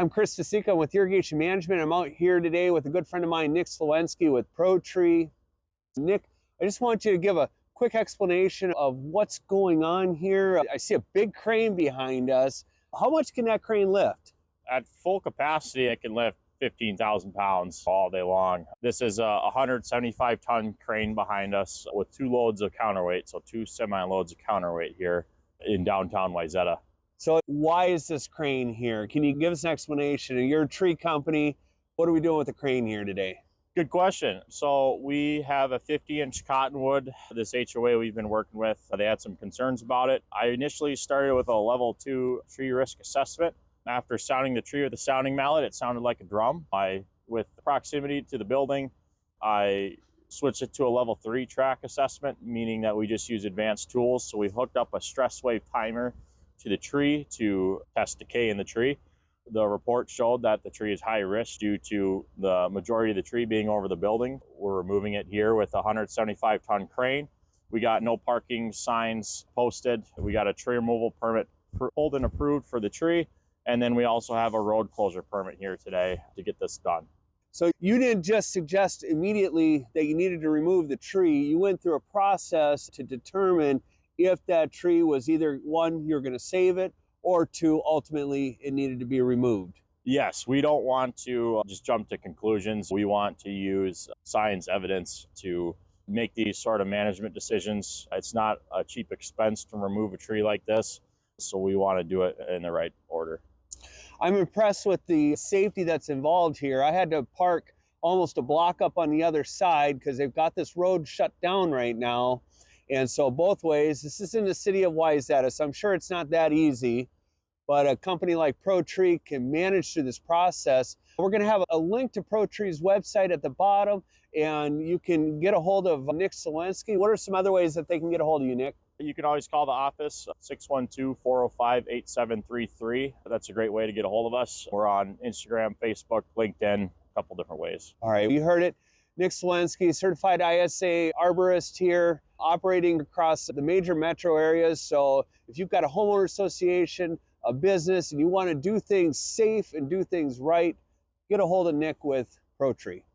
I'm Chris Stasica with Irrigation Management. I'm out here today with a good friend of mine, Nick Slawensky with ProTree. Nick, I just want you to give a quick explanation of what's going on here. I see a big crane behind us. How much can that crane lift? At full capacity, it can lift 15,000 pounds all day long. This is a 175 ton crane behind us with two loads of counterweight, so two semi-loads of counterweight here in downtown Wayzata. So why is this crane here? Can you give us an explanation? You're a tree company. What are we doing with the crane here today? Good question. So we have a 50-inch cottonwood. This HOA we've been working with, they had some concerns about it. I initially started with a level 2 tree risk assessment. After sounding the tree with a sounding mallet, it sounded like a drum. With proximity to the building, I switched it to a level 3 track assessment, meaning that we just use advanced tools. So we hooked up a stress wave timer to the tree to test decay in the tree. The report showed that the tree is high risk due to the majority of the tree being over the building. We're removing it here with a 175 ton crane. We got no parking signs posted. We got a tree removal permit pulled and approved for the tree. And then we also have a road closure permit here today to get this done. So you didn't just suggest immediately that you needed to remove the tree. You went through a process to determine if that tree was either one, you're going to save it, or two, ultimately it needed to be removed. Yes, we don't want to just jump to conclusions. We want to use science evidence to make these sort of management decisions. It's not a cheap expense to remove a tree like this, so we want to do it in the right order. I'm impressed with the safety that's involved here. I had to park almost a block up on the other side because they've got this road shut down right now. And so both ways, this is in the city of Wayzata, so I'm sure it's not that easy, but a company like ProTree can manage through this process. We're going to have a link to ProTree's website at the bottom, and you can get a hold of Nick Slawensky. What are some other ways that they can get a hold of you, Nick? You can always call the office, 612-405-8733. That's a great way to get a hold of us. We're on Instagram, Facebook, LinkedIn, a couple different ways. All right, you heard it. Nick Slawensky, certified ISA arborist here, operating across the major metro areas. So if you've got a homeowner association, a business, and you want to do things safe and do things right, get a hold of Nick with ProTree.